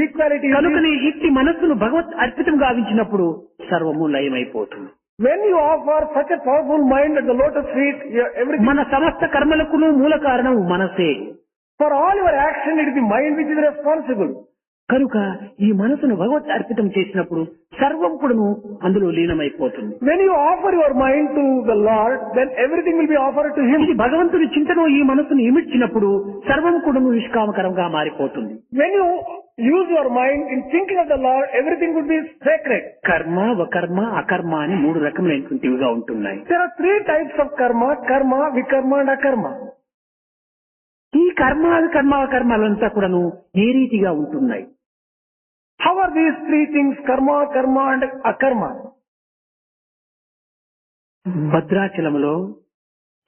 equality is కనుకనే ఇట్టి మనస్సును భగవత్ అర్పితం గావించినప్పుడు సర్వము లయమైపోతుంది. when you offer such a powerful mind at the lotus feet, everything. మన సమస్త కర్మలకును మూల కారణం మనసే. For all your action, it is the mind which is responsible. కనుక ఈ మనసును భగవత్ అర్పితం చేసినప్పుడు సర్వం కూడాను అందులో లీనమైపోతుంది. When you offer your mind to the Lord, then everything will be offered to Him. ఇది భగవంతుని చింతన ఈ మనసును ఇమిడ్చినప్పుడు సర్వం కూడాను నిష్కామకరంగా మారిపోతుంది. When you use your mind in thinking of the Lord, everything would be sacred. కర్మ, వకర్మ, అకర్మ అని మూడు రకములైనటువంటివిగా ఉంటున్నాయి. There are three types of karma: karma, vikarma and akarma. ఈ కర్మాలంతా కూడాను ఏ రీతిగా ఉంటున్నాయి? How are these three things, karma, karma and akarma? భద్రాచలంలో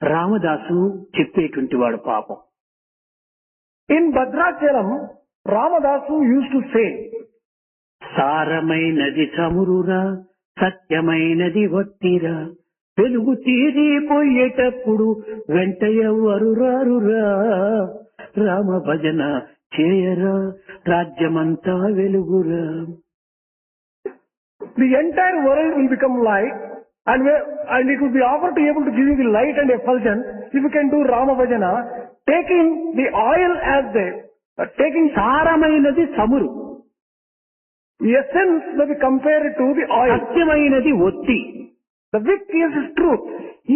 రామదాసు చెప్పేటువంటి వాడు పాపం. In Bhadrachalam, Ramadasu used to say, సారమైనది చమురురా, సత్యమైనది వత్తిరా, వెలుగు తీరిపోయేటప్పుడు వెంట ఎవ్వరు రారురా, రామ భజన చేయరా, రాజ్యమంతా వెలుగురా. the entire world will become light and it will be offered to able to give you the light and effulgence if you can do Rama Bhajana, taking the oil as taking సారమైనది చమురు, the essence may be compared to the oil. సత్యమైనది ఒత్తి. The wick is truth.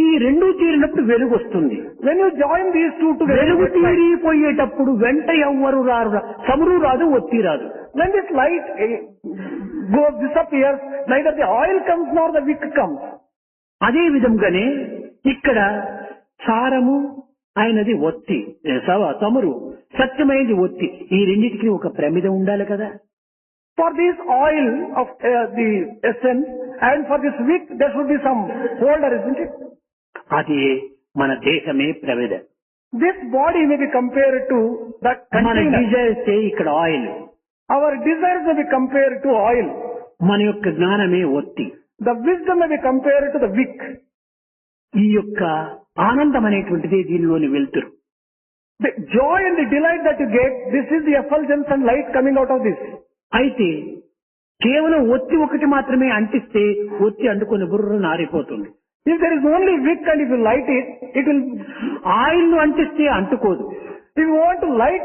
ఈ రెండు తీరినప్పుడు వెలుగు వస్తుంది. When you join these two together, వెలుగు తీరిపోయేటప్పుడు వెంట ఎవ్వరు రారు, చమురు రాదు, ఒత్తి రాదు. when this light disappears, neither the oil comes nor the wick comes. అదే విధంగానే ఇక్కడ సారము అయినది ఒత్తి, చమురు, సత్యమైనది ఒత్తి, ఈ రెండింటికి ఒక ప్రమిద ఉండాలి కదా. For this oil of the essence and for this wick, there should be some holder, isn't it? అది మన దేహమే ప్రమిద. This body may be compared to that మన container. డిజైర్స్ ఇక్కడ oil, Our desires may be compared to oil. మన యొక్క జ్ఞానమే ఒత్తి. The wisdom may be compared to the wick. ఈ యొక్క ఆనందం అనేటువంటిది దీనిలోని వెలుతురు. The joy and the delight that you get, this is the effulgence and light coming out of this. అయితే కేవలం ఒత్తి ఒకటి మాత్రమే అంటిస్తే ఒత్తి అంటుకొని బుర్రను ఆరిపోతుంది. If there is only wick and if you light it, it will. Oil ను అంటిస్తే అంటుకోదు. If you want to light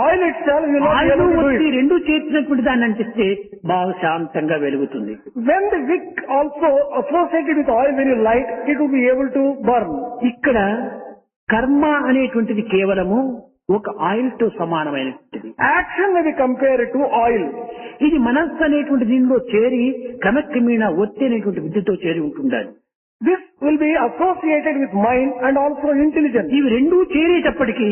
oil itself, you will not be oil able to do ఒత్తి it. రెండు చేర్చినటువంటి దాన్ని అంటిస్తే బాగా శాంతంగా వెలుగుతుంది. When the wick also associated with oil, when you light, it will be able to burn. ఇక్కడ కర్మ అనేటువంటిది కేవలము ఒక ఆయిల్ తో సమానమైనటువంటిది. Action may be compared to oil. ఇది మనస్సు అనేటువంటి దీనిలో చేరి క్రమక్రమేణా ఒత్తి అనేటువంటి విద్యతో చేరి ఉంటుండాలి. This will be associated with mind and also intelligence. ఇవి రెండూ చేరేటప్పటికీ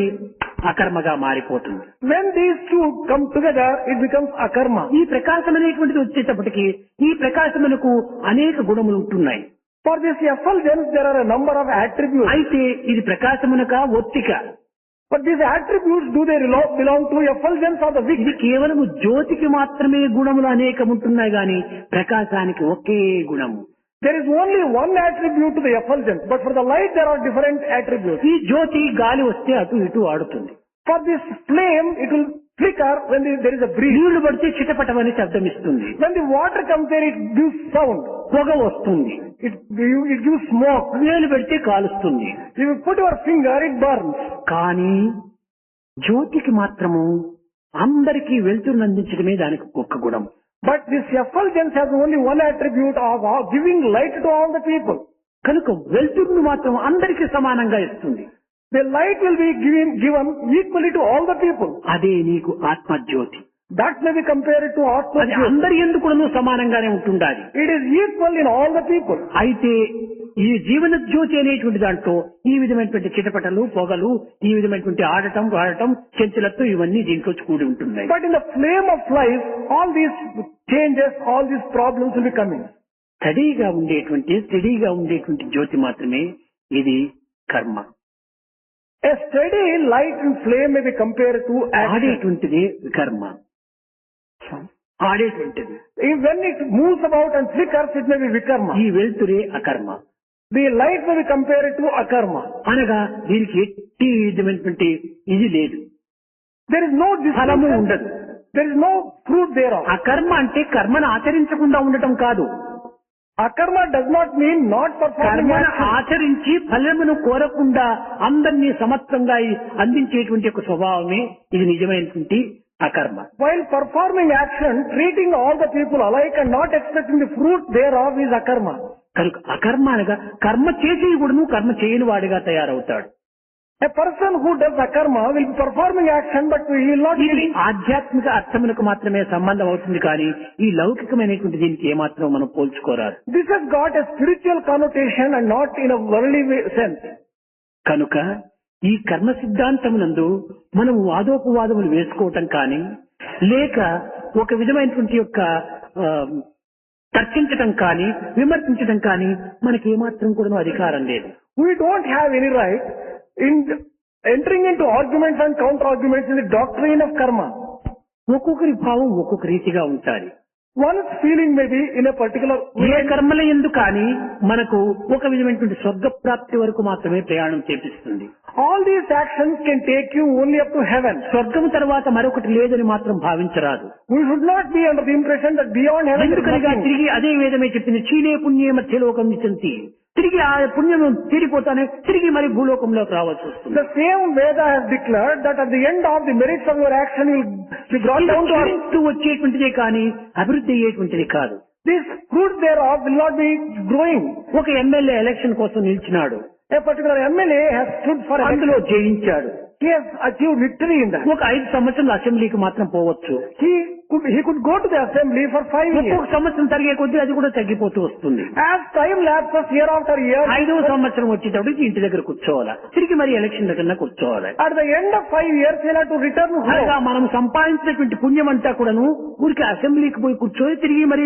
అకర్మగా మారిపోతుంది. When these two come together, it becomes akarma. ఈ ప్రకాశం అనేటువంటిది వచ్చేటప్పటికి ఈ ప్రకాశమునకు అనేక గుణములు ఉంటున్నాయి. For this effulgence, there are a number of attributes. అయితే ఇది ప్రకాశమునక ఒత్తిక. But these attributes, do they belong to effulgence or the wick? ఇది కేవలము జ్యోతికి మాత్రమే గుణములు అనేకం ఉంటున్నాయి గాని ప్రకాశానికి ఒకే గుణము. There is only one attribute to the effulgence, but for the light there are different attributes. ఈ జ్యోతి గాలి వస్తే అటు ఇటు ఆడుతుంది. For this flame, it will flicker when there is a breeze. నీళ్లు పడితే చిటపటమని శబ్దం ఇస్తుంది. When the water comes there, it gives sound. పొగ వస్తుంది. It gives smoke. వేలు పెడితే కాలుస్తుంది. If you put your finger, it burns. కానీ జ్యోతికి మాత్రము అందరికీ వెలుతురును అందించడమే దానికి గొప్ప గుణం. But this effulgence has only one attribute of giving light to all the people. కనుక వెలుతురును మాత్రం అందరికీ సమానంగా ఇస్తుంది. The light will be given equally to all the people. అదే నీకు ఆత్మజ్యోతి. That may be compared to Atma అది Jyoti. అందరి ఎందుకు సమానంగానే ఉంటుండాలి. It is equal in all the people. అయితే ఈ జీవన జ్యోతి అనేటువంటి దాంట్లో ఈ విధమైనటువంటి చిటపటలు పొగలు ఈ విధమైనటువంటి ఆడటం చెంచులతో ఇవన్నీ దీంట్లో కూడి ఉంటున్నాయి. But in the flame of life, all these changes, all these problems will be coming. స్టడీగా ఉండేటువంటి జ్యోతి మాత్రమే ఇది కర్మ. A steady light and flame may be compared to action. ఆడేటువంటిది కర్మ. ఆడేటువంటిది. When it moves about and flickers, it may be vikarma. ఈ వెలుతురే అకర్మ. The light may be compared to akarma. అనగా దీనికి ఎట్టి విధమైనటువంటి ఇది లేదు. There is no ఫలము ఉండదు. There is no fruit thereof. అకర్మ అంటే కర్మను ఆచరించకుండా ఉండటం కాదు. Akarma does not mean not performing కర్మను action. ఆచరించి ఫలమును కోరకుండా అందరినీ సమత్వంగా అందించేటువంటి ఒక స్వభావమే ఇది నిజమైనటువంటి అకర్మ. While performing action, treating all the people alike and not expecting the fruit thereof is akarma. కనుక అకర్మ అనగా కర్మ చేసి కూడా కర్మ చేయని వాడిగా తయారవుతాడు. A person who does akarma will be performing action, but he will not ఇది be. ఆధ్యాత్మిక అర్థములకు మాత్రమే సంబంధం అవుతుంది కానీ ఈ లౌకికమైనటువంటి దీనికి ఏమాత్రం మనం పోల్చుకోరాదు. This has got a spiritual connotation and not in a worldly sense. కనుక ఈ కర్మ సిద్ధాంతమునందు మనం వాదోపవాదములు వేసుకోవటం కానీ లేక ఒక విధమైనటువంటి యొక్క తర్కించటం కానీ విమర్శించటం కానీ మనకి ఏమాత్రం కూడా అధికారం లేదు. We don't have any right in entering into arguments and counter arguments in the doctrine of karma. ఒక్కొక్కరి భావం ఒక్కొక్క రీతిగా ఉంటాయి. One's feeling may be in a particular A way. కర్మల ఎందు కానీ మనకు ఒక విధమైనటువంటి స్వర్గ ప్రాప్తి వరకు మాత్రమే ప్రయాణం చేపిస్తుంది. All these actions can take you only up to heaven. స్వర్గము తర్వాత మరొకటి లేదని మాత్రం భావించరాదు. We should not be under the impression that beyond heaven there is ఎందుకనగా nothing. తిరిగి అదే వేదమే చెప్పింది చీలే పుణ్యే మధ్యలోకం విచంతి. తిరిగి ఆ పుణ్యం తీరిపోతానే తిరిగి మరి భూలోకంలోకి రావాల్సి వస్తుంది. The same Veda has declared that at the end of the merits of your action will be brought down to earth. క్షీణిస్తూ వచ్చేటువంటిదే కానీ అభివృద్ధి అయ్యేటువంటిది కాదు. This fruit thereof will not be growing. ఒక ఎమ్మెల్యే ఎలక్షన్ కోసం నిలిచినాడు. A particular MLA has stood for election. అందులో జయించాడు. He has achieved victory in that. ఒక 5 సంవత్సరాలు అసెంబ్లీకి మాత్రం పోవచ్చు. He could go to the assembly for 5 years. ఒక్కొక్క సంవత్సరం తరిగే కొద్దీ అది కూడా తగ్గిపోతూ వస్తుంది. As time lapses year after year, 5వ సంవత్సరం వచ్చేటప్పటికి ఇంటి దగ్గర కూర్చోవాలా, తిరిగి మరి ఎలక్షన్ దగ్గర కూర్చోవాలి. at the end of 5 years, he'll have to return home. అనగా మనం సంపాదించినటువంటి పుణ్యం అంతా కూడాను ఊరికి అసెంబ్లీకి పోయి కూర్చొని తిరిగి మరి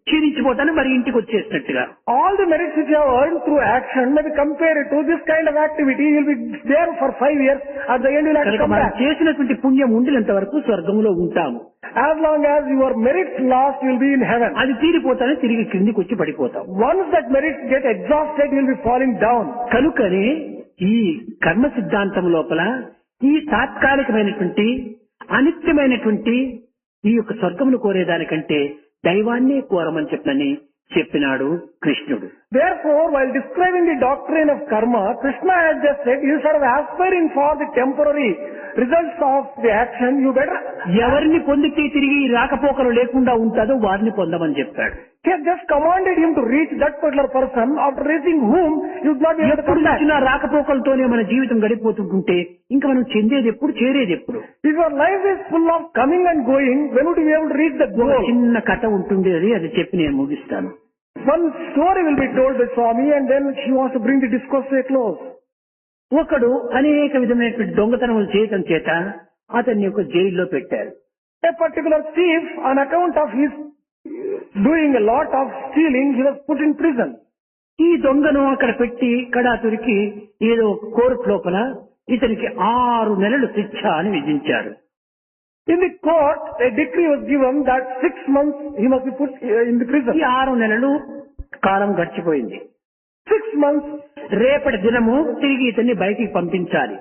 క్షీణించిపోతాను మరి ఇంటికి వచ్చేసినట్టుగా. All the merits which you have earned through action may be compared to this kind of activity. You'll be there for 5 years. At the end, you'll have to కనుక come మనం back. చేసినటువంటి పుణ్యం ఉండినంత వరకు స్వర్గంలో ఉంటాము. As long as your merits last, you'll be in heaven. అది తీరిపోతానే తిరిగి కిందికి వచ్చి పడిపోతాం. Once that merits get exhausted, you'll be falling down. కనుకనే ఈ కర్మ సిద్ధాంతం లోపల ఈ తాత్కాలికమైనటువంటి అనిత్యమైనటువంటి ఈ యొక్క స్వర్గమును కోరేదానికంటే దైవాన్నే కోరమని చెప్పినాడు కృష్ణుడు. Therefore, while describing the doctrine of karma, Krishna has just said, instead of aspiring for the temporary results of the action, you better. ఎవరిని పొందితే తిరిగి రాకపోకలు లేకుండా ఉంటుందో వారిని పొందమని చెప్పాడు. He has just commanded him to reach that particular person, after reaching whom you would not be able to ఎప్పుడు come back. వచ్చినా రాకపోకలతోనే మన జీవితం గడిపోతుంటుంటే ఇంకా మనం చెందేది ఎప్పుడు, చేరేది ఎప్పుడు? If your life is full of coming and going, when would you be able to reach the ఒక goal? చిన్న కథ ఉంటుంది, అది చెప్పి నేను ముగిస్తాను. One story will be told by Swami, and then she wants to bring the discourse to a close. ఒకడు అనేక విధమైనటువంటి దొంగతనములు చేయటం చేత అతన్ని ఒక జైల్లో పెట్టారు. A particular thief, on account of his doing a lot of stealing, he was put in prison. ఈ దొంగను అక్కడ పెట్టి కడాతురికి ఏదో కోర్టు లోపల ఇతనికి 6 నెలలు శిక్ష అని విధించారు. In the court, a decree was given that 6 months he must be put in the prison. ఈ 6 నెలలు కాలం గడిచిపోయింది. 6 months, రేపటి దినము తిరిగి ఇతన్ని బయటికి పంపించాలి.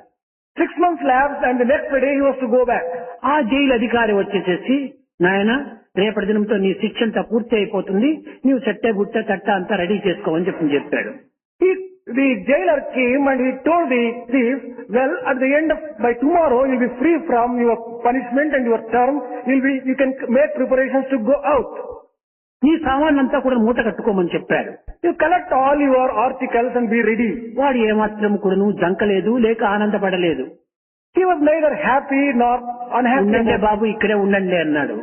6 months lapsed and the next day he was to go back. ఆ జైలు అధికారి వచ్చేసేసి, నాయన రేపటి దినంతో నీ శిక్ష అంతా పూర్తి అయిపోతుంది, నీవు చెట్ట గుట్ట తట్ట అంతా రెడీ చేసుకోమని చెప్పాడు. The jailer came and he told the thief, well, at the end of, by tomorrow you'll be free from your punishment and your term, you can make preparations to go out. నీ సామాన్లంతా కూడా మూట కట్టుకోమని చెప్పాడు. You collect all your articles and be ready. వాడు ఏమాత్రం కూడా జంకలేదు, లేక ఆనందపడలేదు. He was neither happy nor unhappy. ఉండండి బాబు, ఇక్కడే ఉండండి అన్నాడు.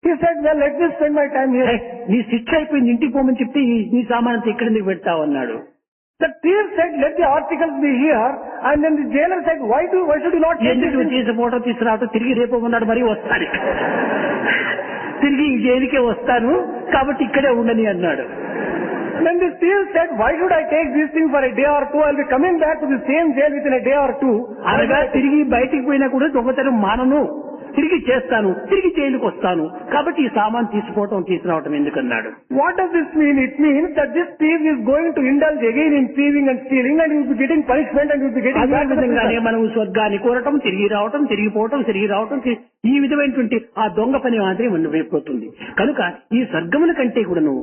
He said, well, let me spend my time here. నీ శిక్ష అయిపోయింది, ఇంటికి పోమని చెప్తే నీ సామాన్ అంతా ఇక్కడ నీకు పెడతావు అన్నాడు. The thief said, let the articles be here, and then the jailer said, why should you not take ఎందుకు this? చేసి ఫోటో తీసుకురావటం, తిరిగి రేపు ఉన్నాడు మరి వస్తాను, తిరిగి ఈ జైలుకే వస్తాను కాబట్టి ఇక్కడే ఉండని అన్నాడు. Then the thief said, why should I take these things for a day or two? I'll be coming back to the same jail within a day or two. అనగా తిరిగి బయటికి పోయినా కూడా దొంగతనం మానను, తిరిగి చేస్తాను, తిరిగి జైలుకు వస్తాను కాబట్టి ఈ సామాన్ తీసుకురావటం ఎందుకన్నాడు. What does this mean? It means that this thief is going to indulge again in thieving and stealing, and he will be getting punishment and he will be getting అదే back to the విధంగానే prison. మనం స్వర్గాన్ని కోరటం, తిరిగి రావటం, తిరిగి రావటం, ఈ విధమైనటువంటి ఆ దొంగ పని మాత్రమే మనం అయిపోతుంది. కనుక ఈ స్వర్గముల కంటే కూడాను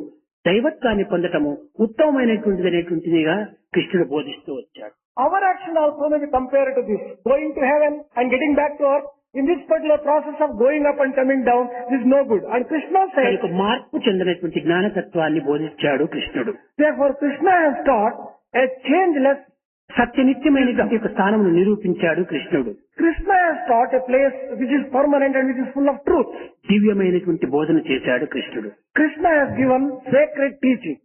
దైవత్వాన్ని పొందటము ఉత్తమమైనటువంటిదిగా కృష్ణుడు బోధిస్తూ వచ్చాడు. Our action also may be compared to this. Going to heaven and getting back to earth. In this particular process of going up and coming down, this is no good. And Krishna said, కనుక మార్పు చెందినటువంటి జ్ఞానతత్వాన్ని బోధించాడు కృష్ణుడు. therefore Krishna has taught a changeless. సత్యనిత్యమైనటువంటి ఒక స్థానమును నిరూపించాడు కృష్ణుడు. Krishna has taught a place which is permanent and which is full of truth. దివ్యమైనటువంటి బోధన చేశాడు కృష్ణుడు. Krishna has given sacred teaching.